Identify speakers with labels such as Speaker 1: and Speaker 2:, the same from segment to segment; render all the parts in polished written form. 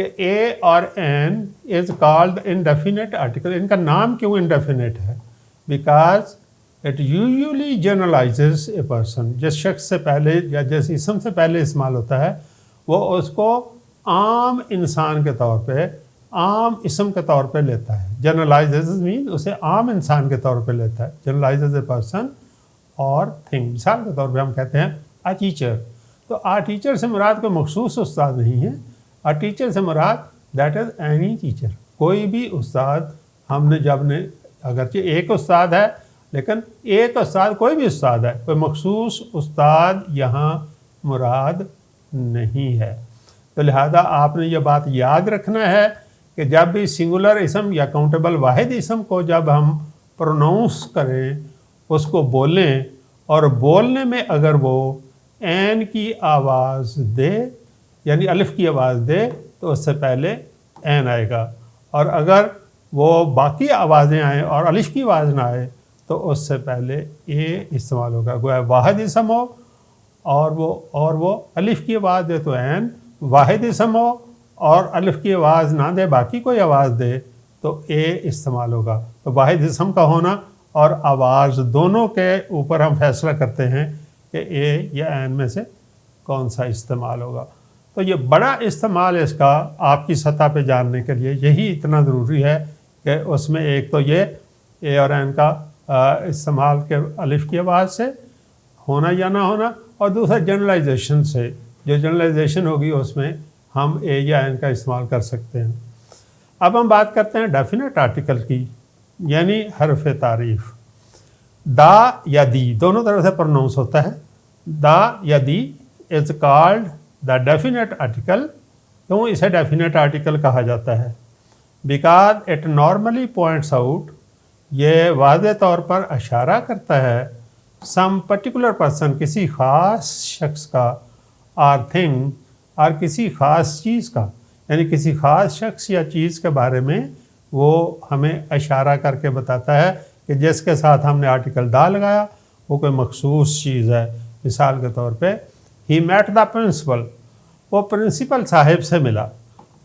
Speaker 1: کہ اے اور an is called indefinite article. ان کا نام کیوں انڈیفینٹ ہے؟ Because it usually generalizes a person. جس شخص سے پہلے یا جس اسم سے پہلے استعمال ہوتا ہے وہ اس کو عام انسان کے طور پہ، عام اسم کے طور پہ لیتا ہے. جنرلائزز مین اسے عام انسان کے طور پہ لیتا ہے. جنرلائزز اے پرسن اور تھنگ. مثال کے طور پہ ہم کہتے ہیں اے ٹیچر. تو اے ٹیچر سے مراد کوئی مخصوص استاد نہیں ہے. اے ٹیچر سے مراد دیٹ از اینی ٹیچر. کوئی بھی استاد. ہم نے جب نے اگرچہ ایک استاد ہے لیکن ایک استاد کوئی بھی استاد ہے، کوئی مخصوص استاد یہاں مراد نہیں ہے. تو لہذا آپ نے یہ بات یاد رکھنا ہے کہ جب بھی سنگولر اسم یا کاؤنٹیبل واحد اسم کو جب ہم پروناؤنس کریں، اس کو بولیں، اور بولنے میں اگر وہ این کی آواز دے یعنی الف کی آواز دے تو اس سے پہلے این آئے گا، اور اگر وہ باقی آوازیں آئیں اور الف کی آواز نہ آئے تو اس سے پہلے اے استعمال ہوگا. گویا واحد اسم ہو اور وہ الف کی آواز دے تو این، واحد اسم ہو اور الف کی آواز نہ دے باقی کوئی آواز دے تو اے استعمال ہوگا. تو واحد اسم کا ہونا اور آواز دونوں کے اوپر ہم فیصلہ کرتے ہیں کہ اے یا این میں سے کون سا استعمال ہوگا. تو یہ بڑا استعمال اس کا آپ کی سطح پہ جاننے کے لیے یہی اتنا ضروری ہے کہ اس میں ایک تو یہ اے اور این کا استعمال کے الف کی آواز سے ہونا یا نہ ہونا، اور دوسرا جنرلائزیشن سے. جو جنرلائزیشن ہوگی اس میں ہم اے یا این کا استعمال کر سکتے ہیں. اب ہم بات کرتے ہیں ڈیفینٹ آرٹیکل کی، یعنی حرف تعریف. دا یا دی دونوں طرح سے پروناؤنس ہوتا ہے. دا یا the is called the definite article. کیوں اسے ڈیفینٹ آرٹیکل کہا جاتا ہے؟ Because it normally points out, یہ واضح طور پر اشارہ کرتا ہے سم پرٹیکولر پرسن، کسی خاص شخص کا، اور تھنگ اور کسی خاص چیز کا. یعنی کسی خاص شخص یا چیز کے بارے میں وہ ہمیں اشارہ کر کے بتاتا ہے کہ جس کے ساتھ ہم نے آرٹیکل دا لگایا وہ کوئی مخصوص چیز ہے. مثال کے طور پہ ہی میٹ دا پرنسپل، وہ پرنسپل صاحب سے ملا.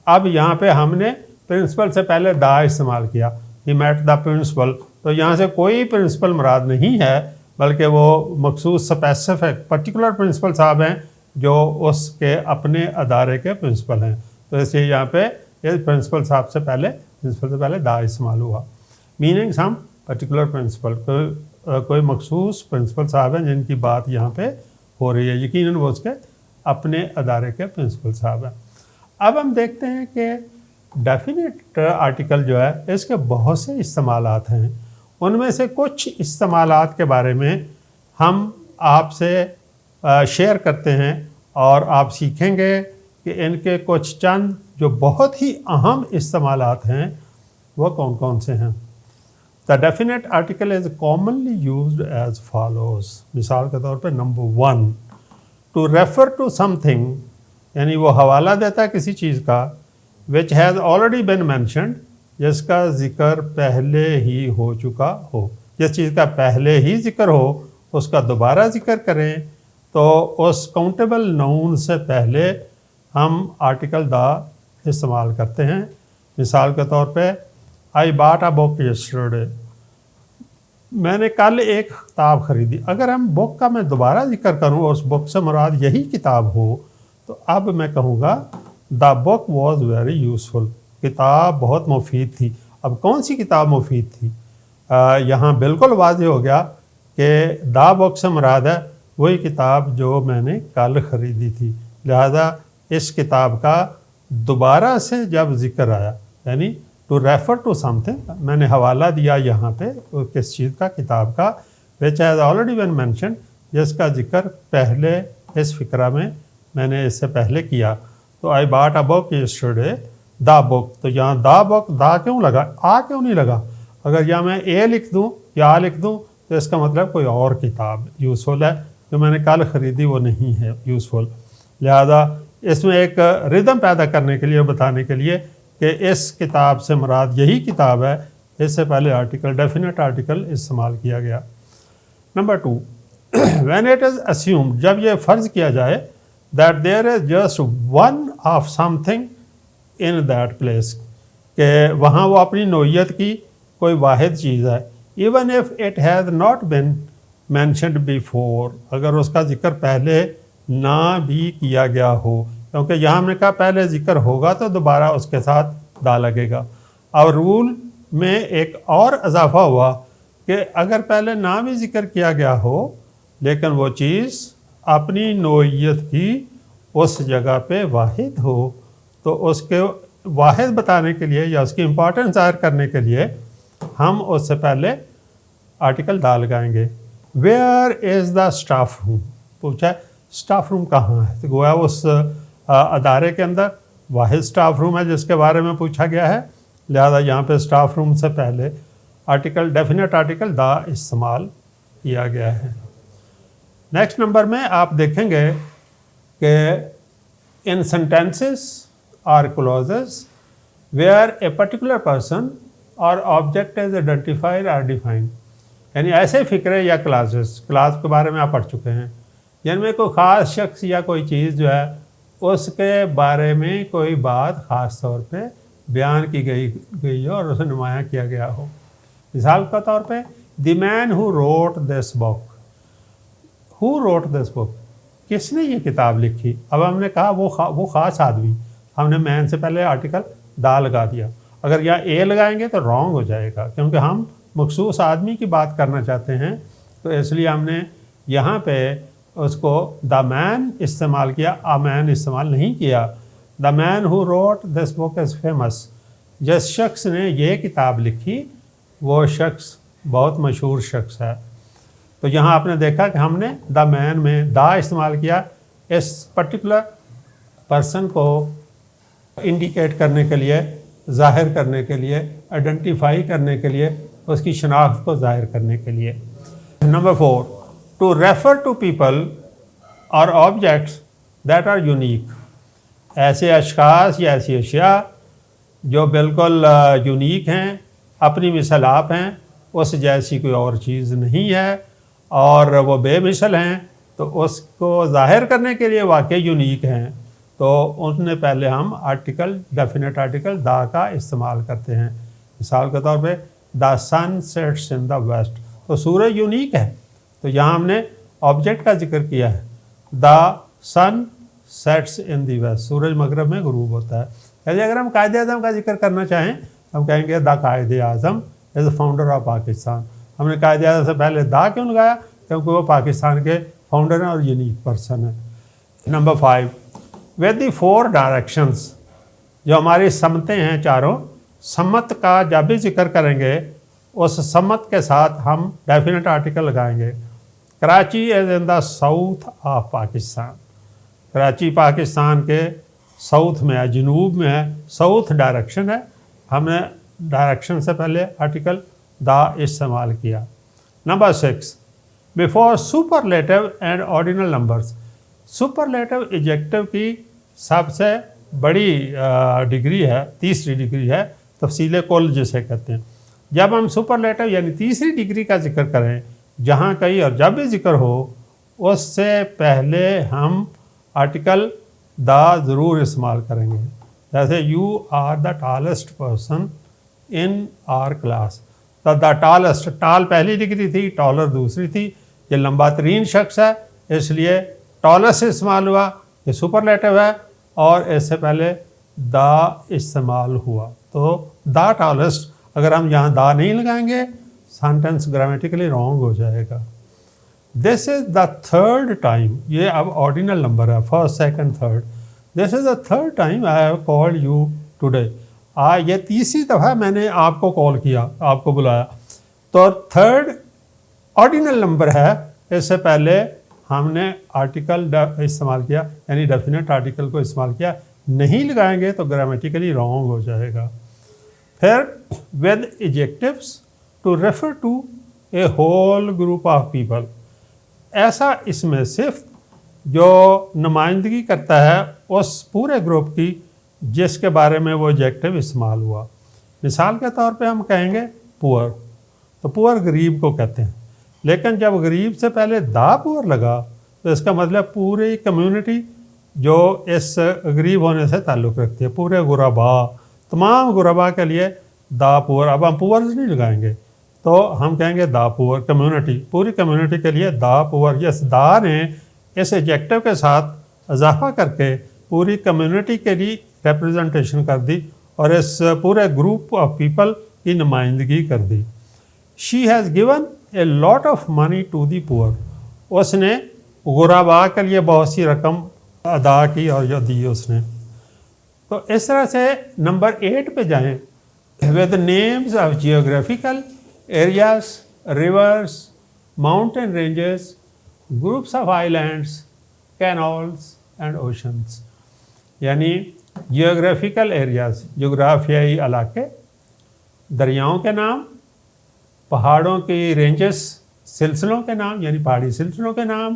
Speaker 1: اب یہاں پہ ہم نے پرنسپل سے پہلے دا استعمال کیا، ہی میٹ دا پرنسپل. تو یہاں سے کوئی پرنسپل مراد نہیں ہے بلکہ وہ مخصوص اسپیسیفک پرٹیکولر پرنسپل صاحب ہیں جو اس کے اپنے ادارے کے پرنسپل ہیں. تو اس لیے یہاں پہ یہ پرنسپل صاحب سے پہلے دا استعمال ہوا. میننگ سم پرٹیکولر پرنسپل، کوئی مخصوص پرنسپل صاحب ہیں جن کی بات یہاں پہ ہو رہی ہے. یقیناً وہ اس کے اپنے ادارے کے پرنسپل صاحب ہیں. اب ہم دیکھتے ہیں کہ ڈیفینٹ آرٹیکل جو ہے اس کے بہت سے استعمالات ہیں. ان میں سے کچھ استعمالات کے بارے میں ہم آپ سے شیئر کرتے ہیں اور آپ سیکھیں گے کہ ان کے کچھ چند جو بہت ہی اہم استعمالات ہیں وہ کون کون سے ہیں. The definite article is commonly used as follows. مثال کے طور پہ number 1 to refer to something، یعنی وہ حوالہ دیتا ہے کسی چیز کا which has already been mentioned، جس کا ذکر پہلے ہی ہو چکا ہو. جس چیز کا پہلے ہی ذکر ہو اس کا دوبارہ ذکر کریں تو اس کاؤنٹیبل ناؤن سے پہلے ہم آرٹیکل دا استعمال کرتے ہیں. مثال کے طور پہ I bought a book yesterday، میں نے کل ایک کتاب خریدی. اگر ہم بک کا میں دوبارہ ذکر کروں اور اس بک سے مراد یہی کتاب ہو تو اب میں کہوں گا دا بک واز ویری یوزفل، کتاب بہت مفید تھی. اب کون سی کتاب مفید تھی؟ یہاں بالکل واضح ہو گیا کہ دا بک سے مراد ہے وہی کتاب جو میں نے کل خریدی تھی. لہذا اس کتاب کا دوبارہ سے جب ذکر آیا، یعنی to refer to something, میں نے حوالہ دیا یہاں پہ کس چیز کا، کتاب کا، which has already been mentioned, جس کا ذکر پہلے اس فقرہ میں نے اس سے پہلے کیا. تو آئی باٹ اے بک یسٹرڈے دا بک. تو یہاں دا بک دا کیوں لگا، آ کیوں نہیں لگا؟ اگر یہاں میں اے لکھ دوں یا آ لکھ دوں تو اس کا مطلب کوئی اور کتاب یوزفل ہے، جو میں نے کل خریدی وہ نہیں ہے یوزفل. لہذا اس میں ایک ردم پیدا کرنے کے لیے، بتانے کے لیے کہ اس کتاب سے مراد یہی کتاب ہے، اس سے پہلے آرٹیکل ڈیفینٹ آرٹیکل استعمال کیا گیا. Number 2 when it is assumed، جب یہ فرض کیا جائے that there is just one of something in that place کہ وہاں وہ اپنی نوعیت کی کوئی واحد چیز ہے. even if it has not been mentioned before اگر اس کا ذکر پہلے نہ بھی کیا گیا ہو, کیونکہ یہاں ہم نے کہا پہلے ذکر ہوگا تو دوبارہ اس کے ساتھ دا لگے گا. اور رول میں ایک اور اضافہ ہوا کہ اگر پہلے نہ بھی ذکر کیا گیا ہو لیکن وہ چیز اپنی نوعیت کی اس جگہ پہ واحد ہو تو اس کے واحد بتانے کے لیے یا اس کی امپورٹنس ظاہر کرنے کے لیے ہم اس سے پہلے آرٹیکل دا لگائیں گے. Where is the staff room, پوچھا ہے اسٹاف روم کہاں ہے, تو گویا اس ادارے کے اندر واحد اسٹاف روم ہے جس کے بارے میں پوچھا گیا ہے, لہذا یہاں پہ اسٹاف روم سے پہلے آرٹیکل ڈیفینٹ آرٹیکل دا استعمال کیا گیا ہے. نیکسٹ نمبر میں آپ دیکھیں گے کہ ان سینٹینسز اور clauses where a particular person اور آبجیکٹ از آئیڈینٹیفائڈ اور ڈیفائنڈ, یعنی ایسے فقرے یا کلاس کے بارے میں آپ پڑھ چکے ہیں جن میں کوئی خاص شخص یا کوئی چیز جو ہے اس کے بارے میں کوئی بات خاص طور پہ بیان کی گئی ہو اور اسے نمایاں کیا گیا ہو. مثال کے طور پہ دی مین ہو روٹ دس بک, ہو روٹ دس بک, کس نے یہ کتاب لکھی. اب ہم نے کہا وہ خاص آدمی, ہم نے مین سے پہلے آرٹیکل دا لگا دیا. اگر یہاں اے لگائیں گے تو رانگ ہو جائے گا کیونکہ ہم مخصوص آدمی کی بات کرنا چاہتے ہیں, تو اس لیے ہم نے یہاں پہ اس کو دا مین استعمال کیا, آ مین استعمال نہیں کیا. دا مین ہو روٹ دس بک از فیمس, جس شخص نے یہ کتاب لکھی وہ شخص بہت مشہور شخص ہے. تو یہاں آپ نے دیکھا کہ ہم نے دا مین میں دا استعمال کیا اس پرٹیکولر پرسن کو انڈیکیٹ کرنے کے لیے, ظاہر کرنے کے لیے, آئیڈینٹیفائی کرنے کے لیے, اس کی شناخت کو ظاہر کرنے کے لیے. Number 4, to refer to people اور آبجیکٹس دیٹ آر یونیک, ایسے اشخاص یا ایسی اشیاء جو بالکل یونیک ہیں, اپنی مثل آپ ہیں, اس جیسی کوئی اور چیز نہیں ہے اور وہ بے مثل ہیں, تو اس کو ظاہر کرنے کے لیے واقعی یونیک ہیں, تو ان میں پہلے ہم آرٹیکل ڈیفینٹ آرٹیکل دا کا استعمال کرتے ہیں. مثال کے طور پہ دا سن سیٹس ان دا ویسٹ, تو سورج یونیک ہے, تو یہاں ہم نے آبجیکٹ کا ذکر کیا ہے. دا سن سیٹس ان دی ویسٹ, سورج مغرب میں غروب ہوتا ہے. یعنی اگر ہم قائد اعظم کا ذکر کرنا چاہیں ہم کہیں گے دا قائد اعظم از اے فاؤنڈر آف پاکستان. ہم نے قائد اعظم سے پہلے دا کیوں لگایا, کیونکہ وہ پاکستان کے فاؤنڈر ہیں اور یونیک پرسن ہیں. نمبر 5, ود دی 4 ڈائریکشنز, جو ہماری سمتیں ہیں چاروں, سمت کا جب بھی ذکر کریں گے اس سمت کے ساتھ ہم ڈیفینٹ آرٹیکل لگائیں گے. کراچی از ان دا ساؤتھ آف پاکستان, کراچی پاکستان کے ساؤتھ میں ہے, جنوب میں ہے, ساؤتھ ڈائریکشن ہے, ہم نے ڈائریکشن سے پہلے آرٹیکل دا استعمال کیا. Number 6, before superlative and ordinal numbers, superlative adjective کی سب سے بڑی ڈگری ہے, تیسری ڈگری ہے, تفصیل کل جسے کہتے ہیں. جب ہم سپرلیٹو یعنی تیسری ڈگری کا ذکر کریں, جہاں کہیں اور جب بھی ذکر ہو, اس سے پہلے ہم آرٹیکل دا ضرور استعمال کریں گے. جیسے you are the tallest person in our class, the tallest, tall پہلی ڈگری تھی, ٹالر دوسری تھی, یہ لمبا ترین شخص ہے اس لیے ٹالسٹ استعمال ہوا, یہ سپرلیٹو ہے اور اس سے پہلے دا استعمال ہوا. تو دا ٹالسٹ, اگر ہم یہاں دا نہیں لگائیں گے سینٹنس گرامیٹیکلی رانگ ہو جائے گا. دس از دا تھرڈ ٹائم, یہ اب آرڈینل نمبر ہے, first second third. This is the third time I have called you today, یہ تیسری دفعہ میں نے آپ کو کال کیا, آپ کو بلایا. تو تھرڈ آرڈینل نمبر ہے, اس سے پہلے ہم نے آرٹیکل استعمال کیا, یعنی ڈیفینٹ آرٹیکل کو استعمال کیا. نہیں لگائیں گے تو گرامیٹیکلی رانگ ہو جائے گا. پھر with adjectives to refer to a whole group of people, ایسا اس میں صرف جو نمائندگی کرتا ہے اس پورے گروپ کی جس کے بارے میں وہ ایڈجیکٹیو استعمال ہوا. مثال کے طور پہ ہم کہیں گے پور, تو پور غریب کو کہتے ہیں, لیکن جب غریب سے پہلے دا پور لگا تو اس کا مطلب پوری کمیونٹی جو اس غریب ہونے سے تعلق رکھتی ہے. پورے غربا، تمام غربا کے لیے دا پور. اب ہم پورز نہیں لگائیں گے تو ہم کہیں گے دا پور کمیونٹی، پوری کمیونٹی کے لیے دا پور. یس، دا نے اس ایجیکٹو کے ساتھ اضافہ کر کے پوری کمیونٹی کے لیے ریپرزنٹیشن کر دی اور اس پورے گروپ آف پیپل کی نمائندگی کر دی. She has given a lot of money to the poor. اس نے غربا کے لیے بہت سی رقم ادا کی اور جو دی اس نے. تو اس طرح سے نمبر 8 پہ جائیں. With names of geographical areas, rivers, mountain ranges, groups of islands, canals and oceans. یعنی جیوگرافیکل ایریاز، جغرافیائی علاقے، دریاؤں کے نام، پہاڑوں کی رینجز، سلسلوں کے نام یعنی پہاڑی سلسلوں کے نام،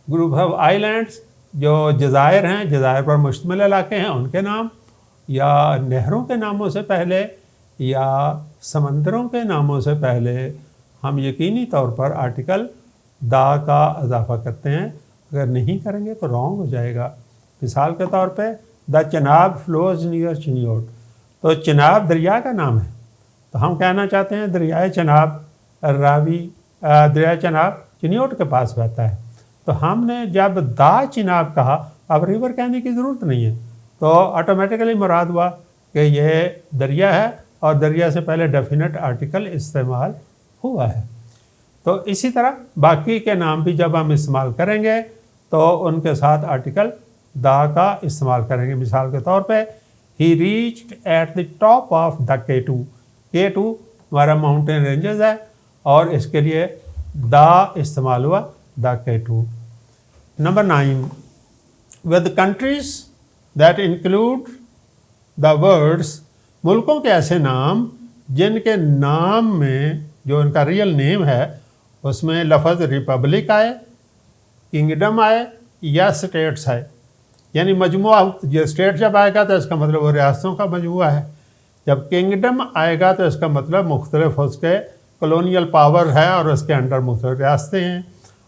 Speaker 1: گروپ آف آئی لینڈس جو جزائر ہیں، جزائر پر مشتمل علاقے ہیں ان کے نام، یا نہروں کے ناموں سے پہلے یا سمندروں کے ناموں سے پہلے ہم یقینی طور پر آرٹیکل دا کا اضافہ کرتے ہیں. اگر نہیں کریں گے تو رانگ ہو جائے گا. مثال کے طور پہ دا چناب فلوز نیئر چنیوٹ. تو چناب دریا کا نام ہے تو ہم کہنا چاہتے ہیں دریائے چناب راوی، دریائے چناب چنیوٹ کے پاس بہتا ہے. تو ہم نے جب دا چناب کہا، اب ریور کہنے کی ضرورت نہیں ہے، تو آٹومیٹیکلی مراد ہوا کہ یہ دریا ہے اور دریا سے پہلے ڈیفینٹ آرٹیکل استعمال ہوا ہے. تو اسی طرح باقی کے نام بھی جب ہم استعمال کریں گے تو ان کے ساتھ آرٹیکل دا کا استعمال کریں گے. مثال کے طور پہ he reached at the top of the K2. K2 ہمارا ماؤنٹین رینجز ہے اور اس کے لیے دا استعمال ہوا، دا K2. Number 9. With countries that include the words. ملکوں کے ایسے نام جن کے نام میں جو ان کا ریئل نیم ہے اس میں لفظ ریپبلک آئے، کنگڈم آئے یا اسٹیٹس آئے. یعنی مجموعہ، یہ اسٹیٹ جب آئے گا تو اس کا مطلب وہ ریاستوں کا مجموعہ ہے. جب کنگڈم آئے گا تو اس کا مطلب مختلف اس کے کلونیل پاور ہے اور اس کے انڈر مختلف ریاستیں ہیں.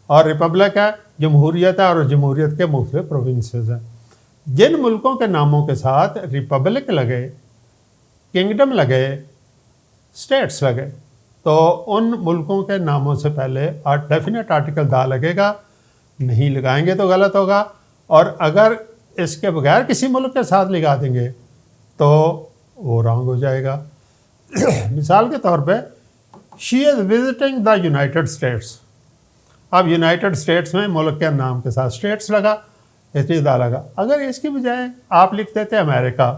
Speaker 1: اور ریپبلک ہے، جمہوریت ہے اور جمہوریت کے مختلف پروونسز ہیں. جن ملکوں کے ناموں کے ساتھ ریپبلک لگے، کنگڈم لگے، اسٹیٹس لگے تو ان ملکوں کے ناموں سے پہلے ڈیفینٹ آرٹیکل دا لگے گا. نہیں لگائیں گے تو غلط ہوگا. اور اگر اس کے بغیر کسی ملک کے ساتھ لگا دیں گے تو وہ رانگ ہو جائے گا. مثال کے طور پہ شی از وزٹنگ دا یونائٹڈ اسٹیٹس. اب یونائٹڈ اسٹیٹس میں ملک کے نام کے ساتھ اسٹیٹس لگا، اس لیے دا لگا. اگر اس کی بجائے آپ لکھ دیتے امریکہ،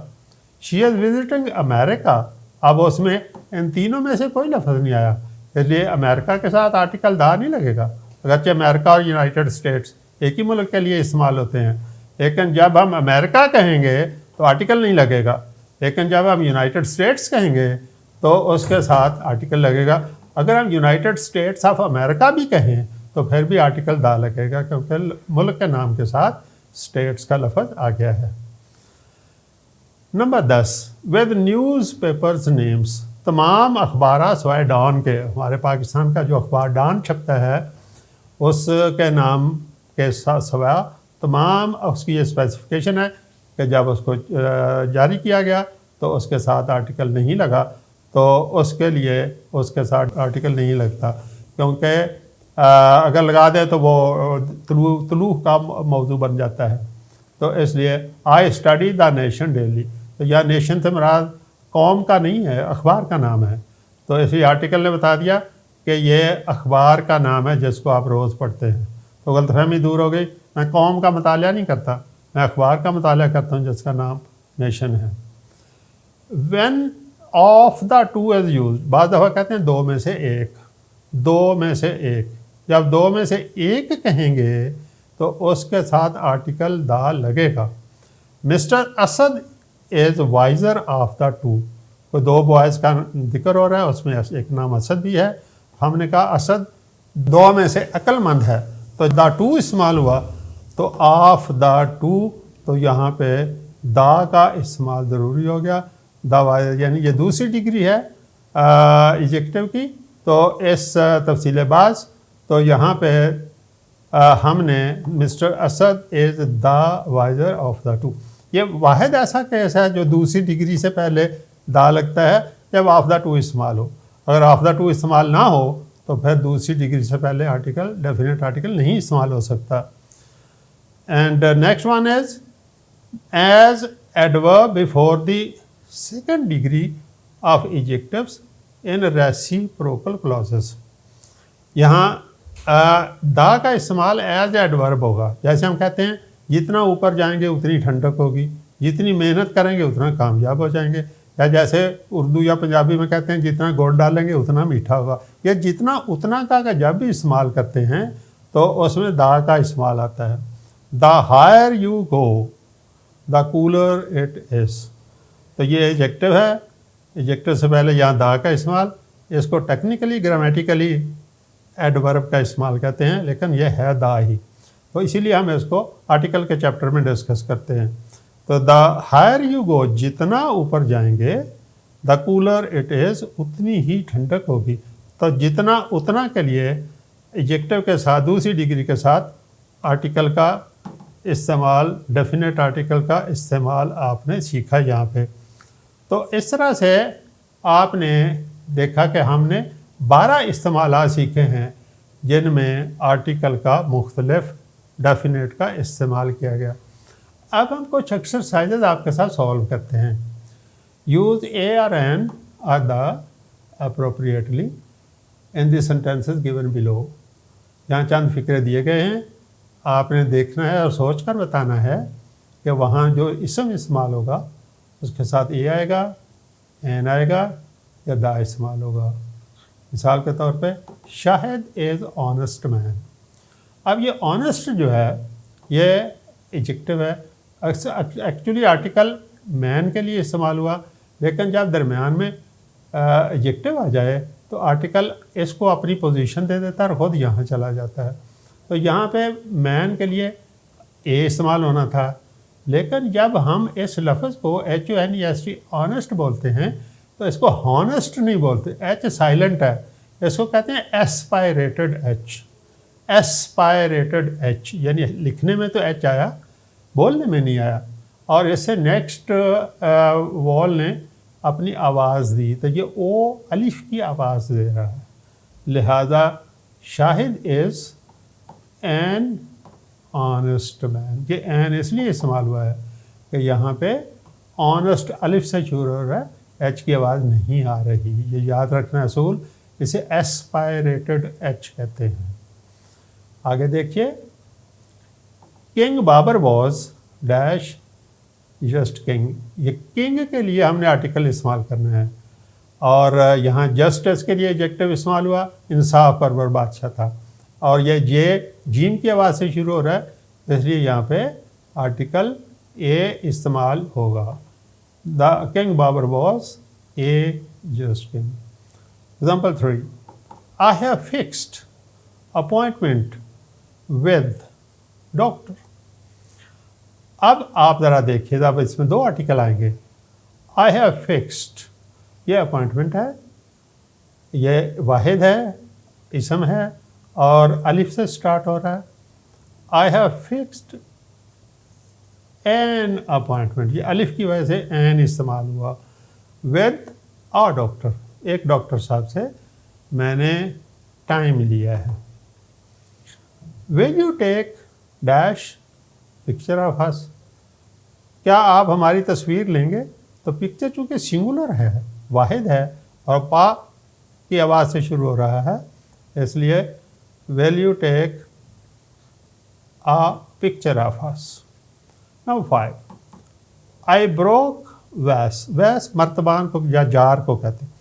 Speaker 1: شی از وزٹنگ امریکہ، اب اس میں ان تینوں میں سے کوئی لفظ نہیں آیا، اس لیے امریکہ کے ساتھ آرٹیکل دا نہیں لگے گا. اگرچہ امریکہ اور یونائٹڈ اسٹیٹس ایک ہی ملک کے لیے استعمال ہوتے ہیں، لیکن جب ہم امریکہ کہیں گے تو آرٹیکل نہیں لگے گا. لیکن جب ہم یونائٹڈ اسٹیٹس کہیں گے تو اس کے ساتھ آرٹیکل لگے گا. اگر ہم یونائٹڈ اسٹیٹس آف امریکہ بھی کہیں تو پھر بھی آرٹیکل دا لگے گا، کیونکہ ملک کے نام کے ساتھ اسٹیٹس کا لفظ آ گیا ہے. Number 10. With news papers names. تمام اخبارات سوائے ڈان کے، ہمارے پاکستان کا جو اخبار ڈان چھپتا ہے اس کے نام کے سوا تمام اس کی یہ اسپیسیفکیشن ہے کہ جب اس کو جاری کیا گیا تو اس کے ساتھ آرٹیکل نہیں لگا تو اس کے لیے اس کے ساتھ آرٹیکل نہیں لگتا، کیونکہ اگر لگا دے تو وہ طلوع کا موضوع بن جاتا ہے. تو اس لیے I study the nation daily. تو یا نیشن سے مراد قوم کا نہیں ہے، اخبار کا نام ہے. تو اس لیے آرٹیکل نے بتا دیا کہ یہ اخبار کا نام ہے جس کو آپ روز پڑھتے ہیں. تو غلط فہمی دور ہو گئی. میں قوم کا مطالعہ نہیں کرتا، میں اخبار کا مطالعہ کرتا ہوں جس کا نام نیشن ہے. When of the two is use. بعض دفعہ کہتے ہیں دو میں سے ایک، دو میں سے ایک. جب دو میں سے ایک کہیں گے تو اس کے ساتھ آرٹیکل دا لگے گا. Mister Asad is wiser of the two. کوئی دو بوائز کا ذکر ہو رہا ہے، اس میں ایک نام اسد بھی ہے. ہم نے کہا اسد دو میں سے عقل مند ہے تو دا ٹو استعمال ہوا. تو آف دا ٹو، تو یہاں پہ دا کا استعمال ضروری ہو گیا. دا وائزر یعنی یہ دوسری ڈگری ہے ایجیکٹو کی. تو اس تفصیل باز تو یہاں پہ ہم نے mister Asad is the wiser of the two. یہ واحد ایسا کیس ہے جو دوسری ڈگری سے پہلے دا لگتا ہے جب آف دا ٹو استعمال ہو. اگر آف دا ٹو استعمال نہ ہو تو پھر دوسری ڈگری سے پہلے آرٹیکل ڈیفینیٹ آرٹیکل نہیں استعمال ہو سکتا. And next one is as adverb before the second degree of adjectives in reciprocal clauses. یہاں دا کا استعمال ایز ایڈورب ہوگا. جیسے ہم کہتے ہیں جتنا اوپر جائیں گے اتنی ٹھنڈک ہوگی، جتنی محنت کریں گے اتنا کامیاب ہو جائیں گے. یا جیسے اردو یا پنجابی میں کہتے ہیں جتنا گڑ ڈالیں گے اتنا میٹھا ہوگا. یا جتنا اتنا کا جب بھی استعمال کرتے ہیں تو اس میں دا کا استعمال آتا ہے. The higher you go the cooler it is. تو یہ ایجیکٹو ہے، ایجیکٹو سے پہلے یہاں دا کا استعمال. اس کو ٹیکنیکلی گرامیٹیکلی ایڈورب کا استعمال کہتے ہیں، لیکن یہ ہے دا ہی. تو اسی لیے ہم اس کو آرٹیکل کے چیپٹر میں ڈسکس کرتے ہیں. تو دا ہائر یو گو، جتنا اوپر جائیں گے، دا کولر اٹ از، اتنی ہی ٹھنڈک ہوگی. تو جتنا اتنا کے لیے ایجیکٹو کے ساتھ دوسری ڈگری کے ساتھ آرٹیکل کا استعمال، ڈیفینیٹ آرٹیکل کا استعمال آپ نے سیکھا یہاں پہ. تو اس طرح سے آپ نے دیکھا کہ ہم نے 12 استعمالات سیکھے ہیں جن میں آرٹیکل کا مختلف ڈیفینیٹ کا استعمال کیا گیا. اب ہم کچھ ایکسرسائزز آپ کے ساتھ سولو کرتے ہیں. Use a or an or the appropriately in the sentences given below. یہاں چند فکرے دیے گئے ہیں، آپ نے دیکھنا ہے اور سوچ کر بتانا ہے کہ وہاں جو اسم استعمال ہوگا اس کے ساتھ اے آئے گا، این آئے گا یا دا استعمال ہوگا. مثال کے طور پہ شاہد از آنیسٹ مین. اب یہ آنیسٹ جو ہے یہ ایجیکٹو ہے. ایکچولی آرٹیکل مین کے لیے استعمال ہوا، لیکن جب درمیان میں ایجیکٹو آ جائے تو آرٹیکل اس کو اپنی پوزیشن دے دیتا ہے اور خود یہاں چلا جاتا ہے. تو یہاں پہ مین کے لیے اے استعمال ہونا تھا، لیکن جب ہم اس لفظ کو H O N E S T honest بولتے ہیں تو اس کو ہانسٹ نہیں بولتے. ایچ سائلنٹ ہے، اس کو کہتے ہیں ایسپائریٹڈ ایچ. ایسپائریٹڈ ایچ یعنی لکھنے میں تو ایچ آیا، بولنے میں نہیں آیا. اور اس سے نیکسٹ وال نے اپنی آواز دی تو یہ او الف کی آواز دے رہا ہے. لہذا شاہد از این آنیسٹ مین. یہ این اس لیے استعمال ہوا ہے کہ یہاں پہ آنیسٹ الف سے شروع ہو رہا ہے، ایچ کی آواز نہیں آ رہی. یہ یاد رکھنا اصول، اسے ایسپائریٹڈ ایچ کہتے ہیں. آگے دیکھیے، king Babar was dash just king. یہ کنگ کے لیے ہم نے آرٹیکل استعمال کرنا ہے، اور یہاں جسٹس کے لیے ایجیکٹو استعمال ہوا، انصاف پرور بادشاہ تھا. اور یہ جیم کی آواز سے شروع ہو رہا ہے، اس لیے یہاں پہ آرٹیکل اے استعمال ہوگا. The king Babar was a just king. Example 3، I have fixed appointment with doctor. اب آپ ذرا دیکھیے، اب اس میں 2 آرٹیکل آئیں گے. آئی ہیو فکسڈ یہ اپوائنٹمنٹ ہے، یہ واحد ہے، اسم ہے اور الف سے سٹارٹ ہو رہا ہے. I have fixed an appointment, یہ الف کی وجہ سے این استعمال ہوا. ود آ ڈاکٹر، ایک ڈاکٹر صاحب سے میں نے ٹائم لیا ہے. Will you take this picture of us. کیا آپ ہماری تصویر لیں گے؟ تو پکچر چونکہ سنگولر ہے، واحد ہے اور پا کی آواز سے شروع ہو رہا ہے، اس لیے will you take a picture of us. Number 5، I broke vase. Vase مرتبان کو یا جار کو کہتے ہیں.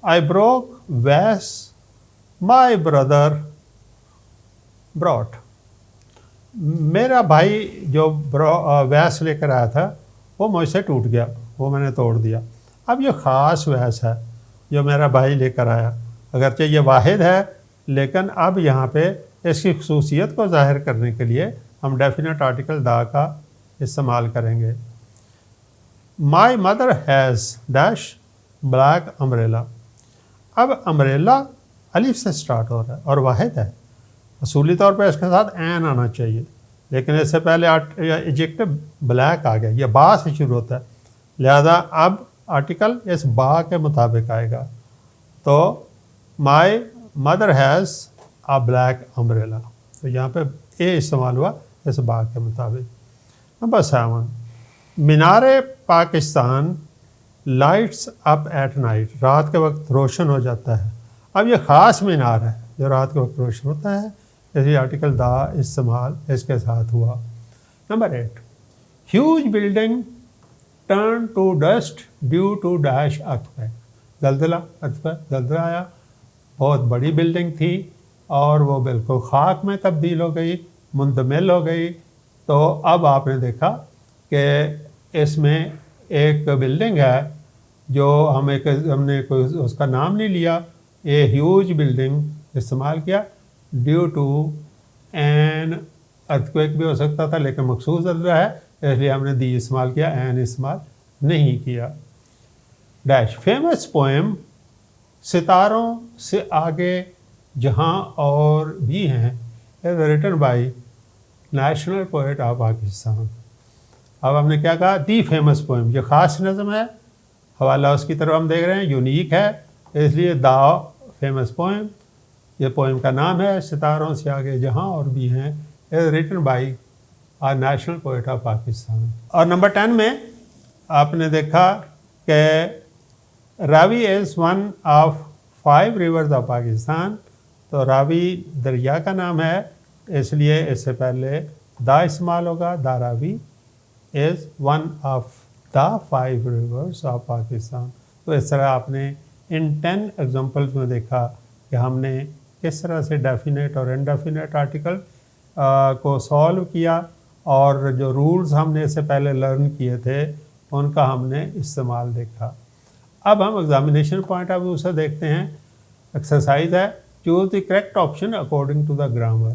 Speaker 1: آئی بروک ویس مائی بردر براٹ. میرا بھائی جو ویس لے کر آیا تھا وہ مجھ سے ٹوٹ گیا، وہ میں نے توڑ دیا. اب یہ خاص ویس ہے جو میرا بھائی لے کر آیا، اگرچہ یہ واحد ہے لیکن اب یہاں پہ اس کی خصوصیت کو ظاہر کرنے کے لیے ہم ڈیفینیٹ آرٹیکل دا کا استعمال کریں گے. My mother has dash black umbrella. اب امبریلا الف سے سٹارٹ ہو رہا ہے اور واحد ہے، اصولی طور پہ اس کے ساتھ این آنا چاہیے، لیکن اس سے پہلے ایجیکٹو بلیک آ گیا، یہ با سے شروع ہوتا ہے، لہذا اب آرٹیکل اس با کے مطابق آئے گا. تو my mother has a black umbrella, تو یہاں پہ اے استعمال ہوا اس با کے مطابق. Number 7، Minar Pakistan lights up at night, رات کے وقت روشن ہو جاتا ہے. اب یہ خاص مینار ہے جو رات کے وقت روشن ہوتا ہے، اس لیے آرٹیکل دا استعمال اس کے ساتھ ہوا. Number 8، huge building turn to dust due to dash earthquake, زلزلہ آیا، بہت بڑی بلڈنگ تھی اور وہ بالکل خاک میں تبدیل ہو گئی، منتمل ہو گئی. تو اب آپ نے دیکھا کہ اس میں ایک بلڈنگ ہے جو ہم نے کوئی اس کا نام نہیں لیا، اے ہیوج بلڈنگ استعمال کیا، ڈیو ٹو این ارتھکویک بھی ہو سکتا تھا لیکن مخصوص زلزلہ ہے اس لیے ہم نے دی استعمال کیا، این استعمال نہیں کیا. ڈیش فیمس پوئم ستاروں سے آگے جہاں اور بھی ہیں، written by national poet of Pakistan. اب ہم نے کیا کہا، دی فیمس پوئم، یہ خاص نظم ہے، حوالہ اس کی طرف ہم دیکھ رہے ہیں، یونیک ہے، اس لیے دا فیمس پوئم، یہ پوئم کا نام ہے، ستاروں سے آگے جہاں اور بھی ہیں، written by a national poet of Pakistan. اور نمبر 10 میں آپ نے دیکھا کہ Ravi is one of 5 rivers of Pakistan, تو راوی دریا کا نام ہے، اس لیے اس سے پہلے دا استعمال ہوگا، the Ravi is one of the 5 rivers of Pakistan. تو اس طرح آپ نے ان 10 ایگزامپلس میں دیکھا کہ ہم نے کس طرح سے ڈیفینیٹ اور انڈیفینیٹ آرٹیکل کو سالو کیا، اور جو رولز ہم نے اس سے پہلے لرن کیے تھے ان کا ہم نے استعمال دیکھا. اب ہم ایگزامینیشن پوائنٹ آف ویو سے دیکھتے ہیں. ایکسرسائز ہے، choose the correct option according to the grammar.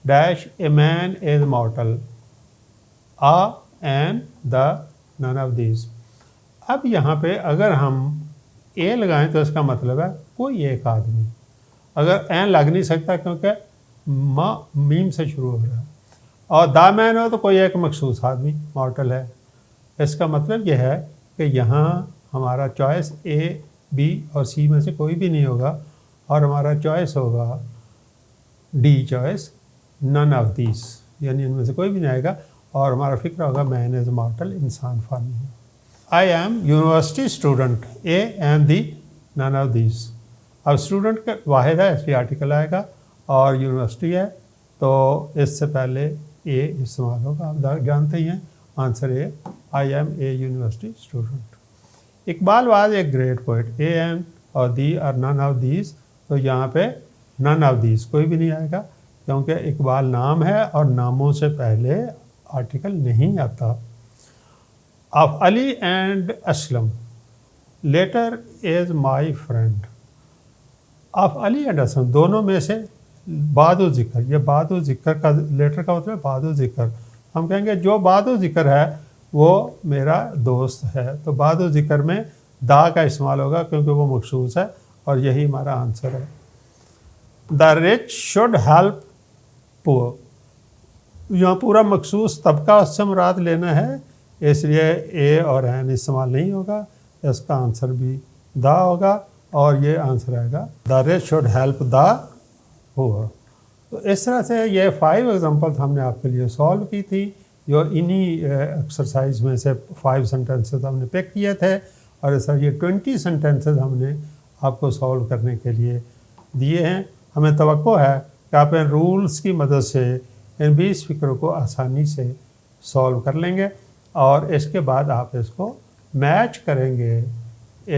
Speaker 1: Dash a man is mortal, and the none of these. اب یہاں پہ اگر ہم اے لگائیں تو اس کا مطلب ہے کوئی ایک آدمی، اگر این لگ نہیں سکتا کیونکہ میم سے شروع ہو رہا ہے، اور دا مین ہو تو کوئی ایک مخصوص آدمی مارٹل ہے. اس کا مطلب یہ ہے کہ یہاں ہمارا چوائس اے بی اور سی میں سے کوئی بھی نہیں ہوگا، اور ہمارا چوائس ہوگا ڈی چوائس، نن آف دیز، یعنی ان میں سے کوئی بھی نہیں آئے گا، اور ہمارا فکر ہوگا مین از مارٹل، انسان فانی ہے. I am university student, a and the نن آف دیز. اب اسٹوڈنٹ کا واحد ہے اس لیے آرٹیکل آئے گا، اور یونیورسٹی ہے تو اس سے پہلے اے استعمال ہوگا. آپ جانتے ہی ہیں answer a, I am a university student. Iqbal was a great poet, a and اور دی اور نن آف دیز. تو یہاں پہ نن آف دیز کوئی بھی نہیں آئے گا کیونکہ اقبال نام ہے اور ناموں سے پہلے آرٹیکل نہیں آتا. Of Ali and Aslam, latter is my friend. Of Ali and Aslam, دونوں میں سے بعد و ذکر، یہ بعد و ذکر کا لیٹر کا مطلب بعد و ذکر. ہم کہیں گے جو بعد و ذکر ہے وہ میرا دوست ہے، تو بعد و ذکر میں دا کا استعمال ہوگا کیونکہ وہ مخصوص ہے، اور یہی ہمارا آنسر ہے. دا رچ شوڈ ہیلپ پور، یہاں پورا مخصوص طبقہ اس سے مراد لینا ہے، اس لیے اے اور این استعمال نہیں ہوگا، اس کا آنسر بھی دا ہوگا، اور یہ آنسر آئے گا the rich should help the poor. تو اس طرح سے یہ 5 ایگزامپلس ہم نے آپ کے لیے سالو کی تھی، جو انہی ایکسرسائز میں سے 5 سینٹینسز ہم نے پک کیے تھے، اور اس طرح یہ 20 سینٹینسز ہم نے آپ کو سالو کرنے کے لیے دیے ہیں. ہمیں توقع ہے کہ آپ ان رولز کی مدد سے ان 20 فکروں کو آسانی سے سالو کر لیں گے، اور اس کے بعد آپ اس کو میچ کریں گے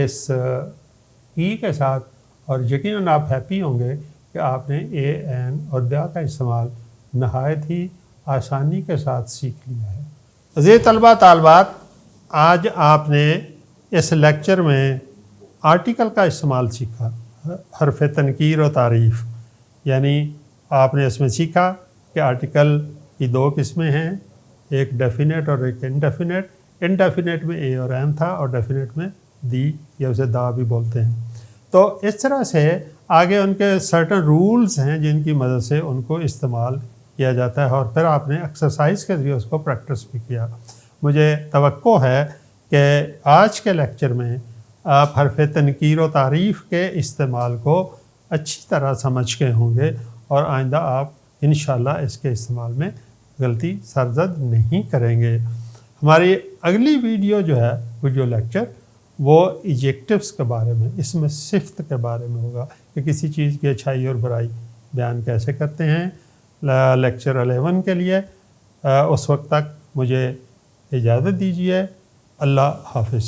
Speaker 1: اس ای کے ساتھ، اور یقیناً آپ ہیپی ہوں گے کہ آپ نے اے این اور دا کا استعمال نہایت ہی آسانی کے ساتھ سیکھ لیا ہے. عزیز طلباء طالبات، آج آپ نے اس لیکچر میں آرٹیکل کا استعمال سیکھا، حرف تنکیر و تعریف. یعنی آپ نے اس میں سیکھا کہ آرٹیکل کی 2 قسمیں ہیں، ایک ڈیفینیٹ اور ایک انڈیفینیٹ. انڈیفینیٹ میں اے اور این تھا، اور ڈیفینیٹ میں دی یا اسے دا بھی بولتے ہیں. تو اس طرح سے آگے ان کے سرٹن رولز ہیں جن کی مدد سے ان کو استعمال کیا جاتا ہے، اور پھر آپ نے ایکسرسائز کے ذریعے اس کو پریکٹس بھی کیا۔ مجھے توقع ہے کہ آج کے لیکچر میں آپ حرف تنکیر و تعریف کے استعمال کو اچھی طرح سمجھ گئے ہوں گے، اور آئندہ آپ انشاءاللہ اس کے استعمال میں غلطی سرزد نہیں کریں گے۔ ہماری اگلی ویڈیو جو ہے، ویڈیو لیکچر، وہ ایجیکٹیوز کے بارے میں، اس میں صفت کے بارے میں ہوگا کہ کسی چیز کی اچھائی اور برائی بیان کیسے کرتے ہیں۔ لیکچر 11 کے لیے اس وقت تک مجھے اجازت دیجیے۔ اللہ حافظ۔